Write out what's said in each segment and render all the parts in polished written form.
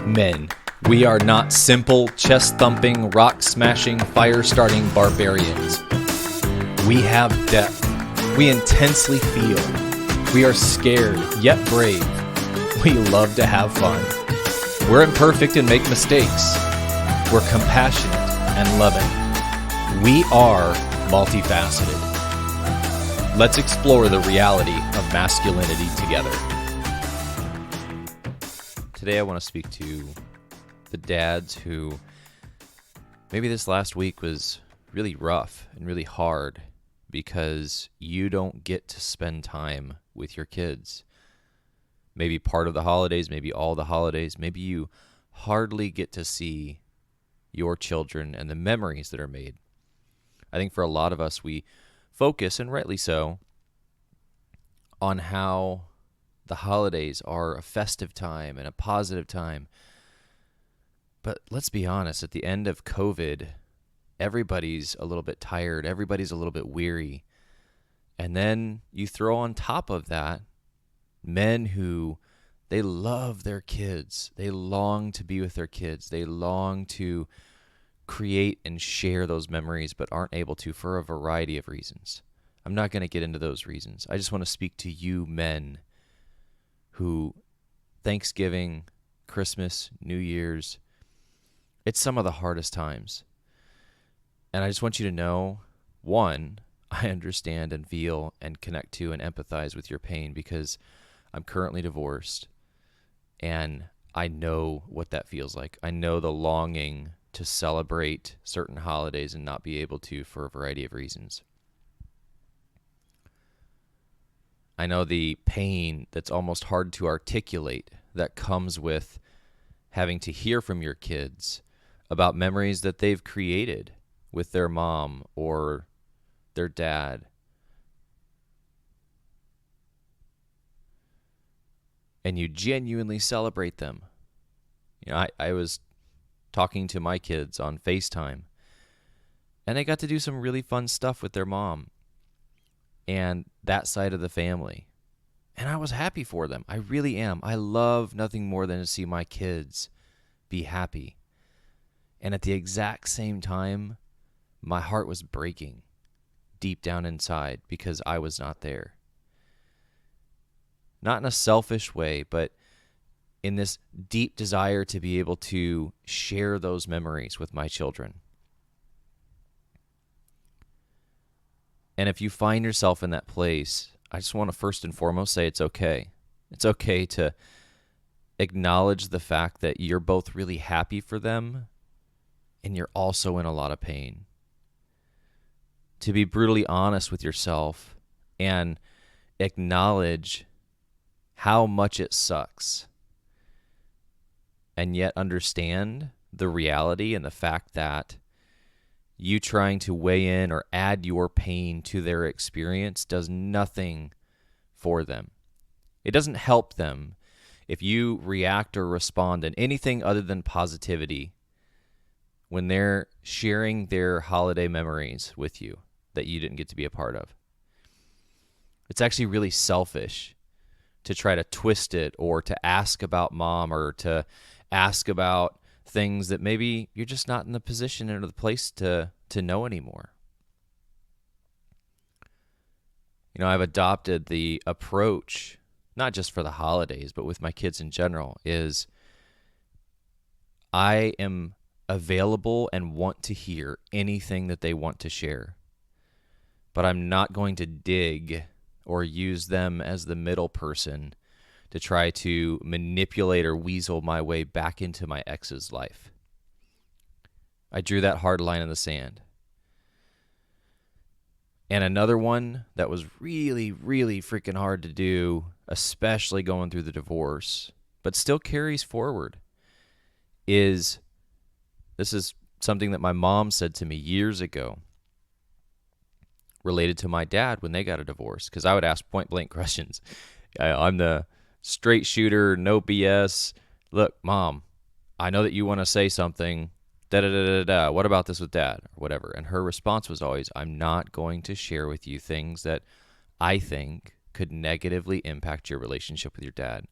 Men, we are not simple, chest-thumping, rock-smashing, fire-starting barbarians. We have depth. We intensely feel. We are scared, yet brave. We love to have fun. We're imperfect and make mistakes. We're compassionate and loving. We are multifaceted. Let's explore the reality of masculinity together. Today I want to speak to the dads who maybe this last week was really rough and really hard because you don't get to spend time with your kids. Maybe part of the holidays, maybe all the holidays, maybe you hardly get to see your children and the memories that are made. I think for a lot of us, we focus, and rightly so, on how the holidays are a festive time and a positive time. But let's be honest, at the end of COVID, everybody's a little bit tired, everybody's a little bit weary. And then you throw on top of that men who, they love their kids. They long to be with their kids. They long to create and share those memories, but aren't able to for a variety of reasons. I'm not going to get into those reasons. I just want to speak to you men who Thanksgiving, Christmas, New Year's, it's some of the hardest times. And I just want you to know, one, I understand and feel and connect to and empathize with your pain because I'm currently divorced and I know what that feels like. I know the longing to celebrate certain holidays and not be able to for a variety of reasons. I know the pain that's almost hard to articulate that comes with having to hear from your kids about memories that they've created with their mom or their dad. And you genuinely celebrate them. You know, I was talking to my kids on FaceTime, and they got to do some really fun stuff with their mom and that side of the family. And I was happy for them. I really am. I love nothing more than to see my kids be happy. And at the exact same time, my heart was breaking deep down inside because I was not there. Not in a selfish way, but in this deep desire to be able to share those memories with my children. And if you find yourself in that place, I just want to first and foremost say it's okay. It's okay to acknowledge the fact that you're both really happy for them and you're also in a lot of pain. To be brutally honest with yourself and acknowledge how much it sucks, and yet understand the reality and the fact that you trying to weigh in or add your pain to their experience does nothing for them. It doesn't help them if you react or respond in anything other than positivity when they're sharing their holiday memories with you that you didn't get to be a part of. It's actually really selfish to try to twist it or to ask about mom or to ask about things that maybe you're just not in the position or the place to know anymore. You know, I've adopted the approach, not just for the holidays, but with my kids in general, is I am available and want to hear anything that they want to share. But I'm not going to dig or use them as the middle person to try to manipulate or weasel my way back into my ex's life. I drew that hard line in the sand. And another one that was really, really freaking hard to do, especially going through the divorce, but still carries forward, is this is something that my mom said to me years ago related to my dad when they got a divorce, because I would ask point blank questions. I'm the straight shooter, no BS. Look, Mom, I know that you want to say something. Da-da-da-da-da. What about this with Dad? Or whatever. And her response was always, I'm not going to share with you things that I think could negatively impact your relationship with your dad.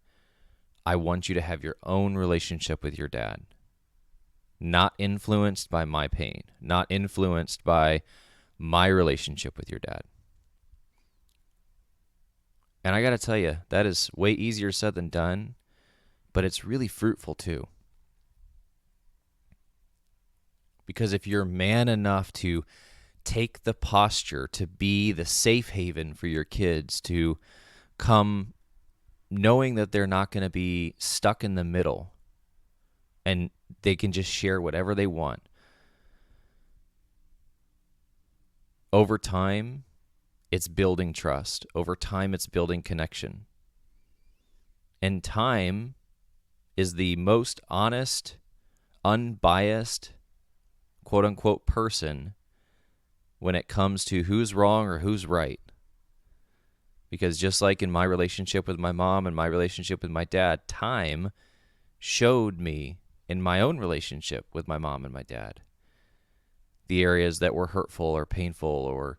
I want you to have your own relationship with your dad, not influenced by my pain, not influenced by my relationship with your dad. And I got to tell you, that is way easier said than done, but it's really fruitful too. Because if you're man enough to take the posture to be the safe haven for your kids, to come knowing that they're not going to be stuck in the middle and they can just share whatever they want, over time, it's building trust. Over time, it's building connection. And time is the most honest, unbiased, quote unquote, person when it comes to who's wrong or who's right. Because just like in my relationship with my mom and my relationship with my dad, time showed me in my own relationship with my mom and my dad the areas that were hurtful or painful, or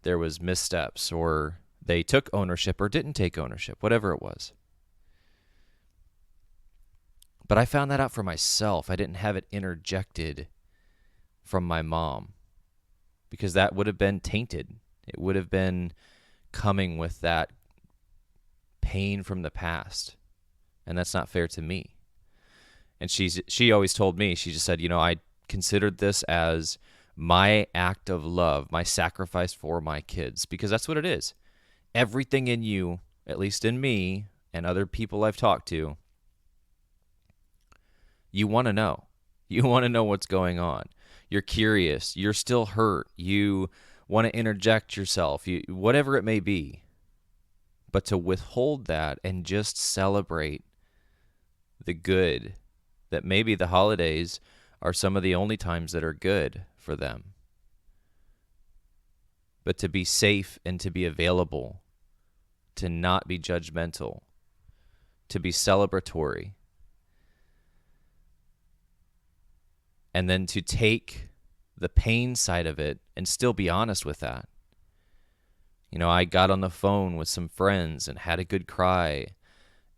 there was missteps, or they took ownership or didn't take ownership, whatever it was. But I found that out for myself. I didn't have it interjected from my mom, because that would have been tainted. It would have been coming with that pain from the past, and that's not fair to me. And she always told me, she just said, I considered this as my act of love, my sacrifice for my kids, because that's what it is. Everything in you, at least in me and other people I've talked to, you want to know. You want to know what's going on. You're curious. You're still hurt. You want to interject yourself, whatever it may be. But to withhold that and just celebrate the good, that maybe the holidays are some of the only times that are good for them. But to be safe and to be available, to not be judgmental, to be celebratory, and then to take the pain side of it and still be honest with that. I got on the phone with some friends and had a good cry,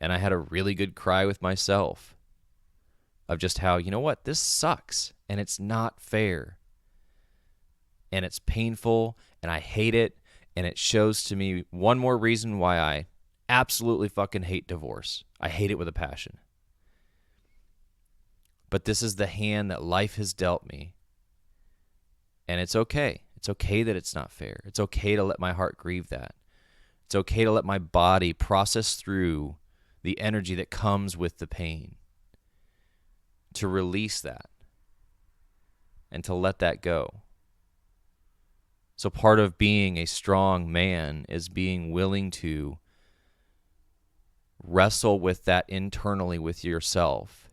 and I had a really good cry with myself of just how, this sucks, and it's not fair, and it's painful, and I hate it, and it shows to me one more reason why I absolutely fucking hate divorce. I hate it with a passion. But this is the hand that life has dealt me, and it's okay. It's okay that it's not fair. It's okay to let my heart grieve that. It's okay to let my body process through the energy that comes with the pain, to release that and to let that go. So part of being a strong man is being willing to wrestle with that internally with yourself,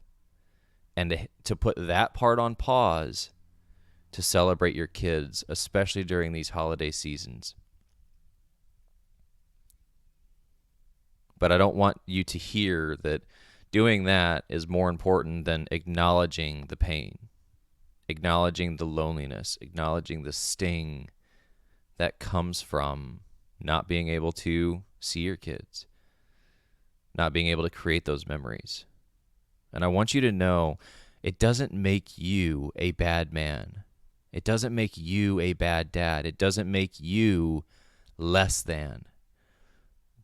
and to put that part on pause to celebrate your kids, especially during these holiday seasons. But I don't want you to hear that doing that is more important than acknowledging the pain, acknowledging the loneliness, acknowledging the sting that comes from not being able to see your kids, not being able to create those memories. And I want you to know, it doesn't make you a bad man. It doesn't make you a bad dad. It doesn't make you less than.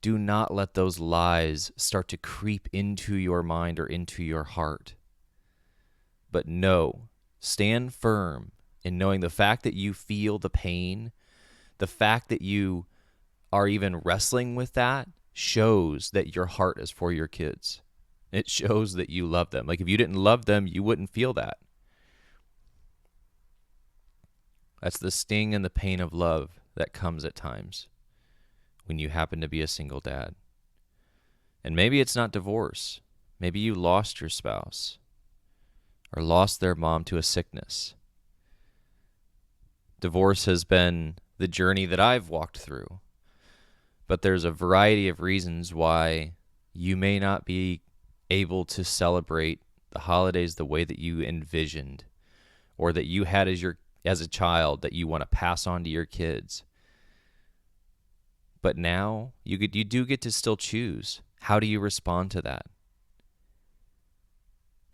Do not let those lies start to creep into your mind or into your heart. But no, stand firm in knowing the fact that you feel the pain, the fact that you are even wrestling with that, shows that your heart is for your kids. It shows that you love them. Like, if you didn't love them, you wouldn't feel that. That's the sting and the pain of love that comes at times when you happen to be a single dad. And maybe it's not divorce. Maybe you lost your spouse or lost their mom to a sickness. Divorce has been the journey that I've walked through. But there's a variety of reasons why you may not be able to celebrate the holidays the way that you envisioned, or that you had as a child, that you want to pass on to your kids. But now you do get to still choose. How do you respond to that?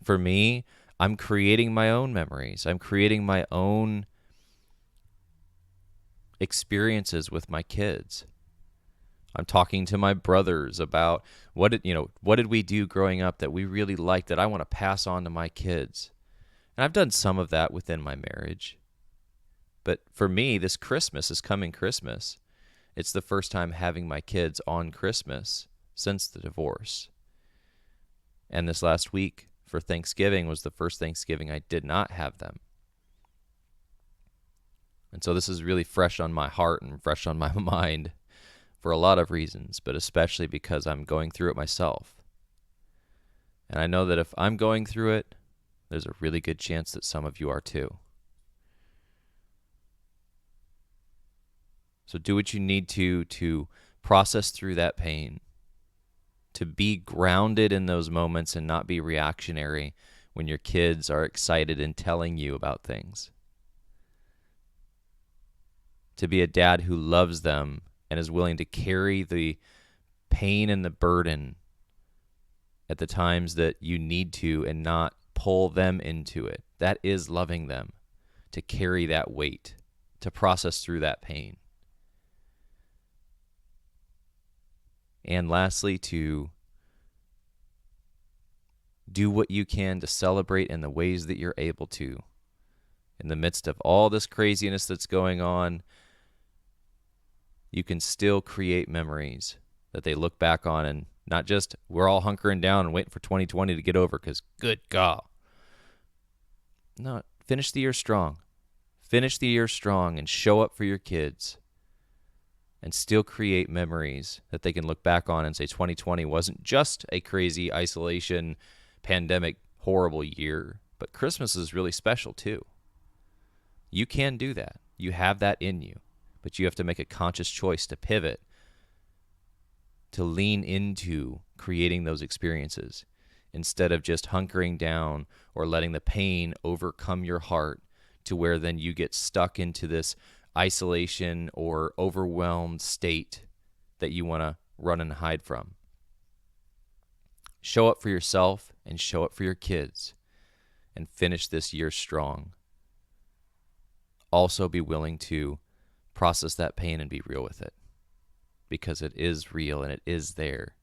For me, I'm creating my own memories. I'm creating my own experiences with my kids. I'm talking to my brothers about what did we do growing up that we really liked that I want to pass on to my kids. And I've done some of that within my marriage. But for me, this coming Christmas, it's the first time having my kids on Christmas since the divorce. And this last week for Thanksgiving was the first Thanksgiving I did not have them. And so this is really fresh on my heart and fresh on my mind for a lot of reasons, but especially because I'm going through it myself. And I know that if I'm going through it, there's a really good chance that some of you are too. So do what you need to process through that pain, to be grounded in those moments and not be reactionary when your kids are excited and telling you about things. To be a dad who loves them and is willing to carry the pain and the burden at the times that you need to and not pull them into it. That is loving them, to carry that weight, to process through that pain. And lastly, to do what you can to celebrate in the ways that you're able to. In the midst of all this craziness that's going on, you can still create memories that they look back on, and not just we're all hunkering down and waiting for 2020 to get over because good God. No, finish the year strong. Finish the year strong and show up for your kids and still create memories that they can look back on and say 2020 wasn't just a crazy isolation, pandemic, horrible year, but Christmas is really special too. You can do that. You have that in you, but you have to make a conscious choice to pivot, to lean into creating those experiences instead of just hunkering down or letting the pain overcome your heart to where then you get stuck into this isolation or overwhelmed state that you want to run and hide from. Show up for yourself and show up for your kids and finish this year strong. Also be willing to process that pain and be real with it, because it is real and it is there.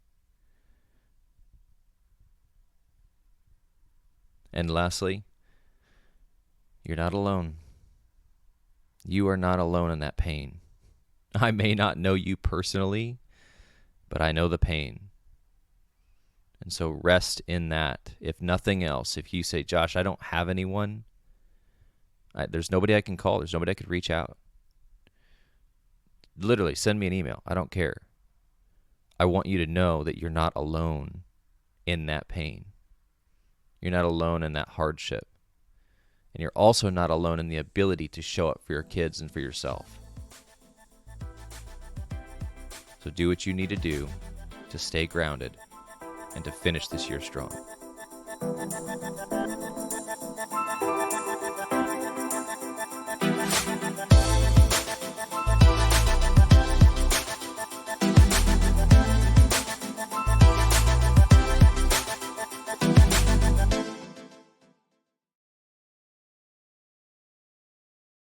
And lastly, you're not alone. You are not alone in that pain. I may not know you personally, but I know the pain. And so rest in that. If nothing else, if you say, Josh, I don't have anyone, there's nobody I can call, there's nobody I could reach out. Literally, send me an email. I don't care. I want you to know that you're not alone in that pain. You're not alone in that hardship. And you're also not alone in the ability to show up for your kids and for yourself. So do what you need to do to stay grounded and to finish this year strong.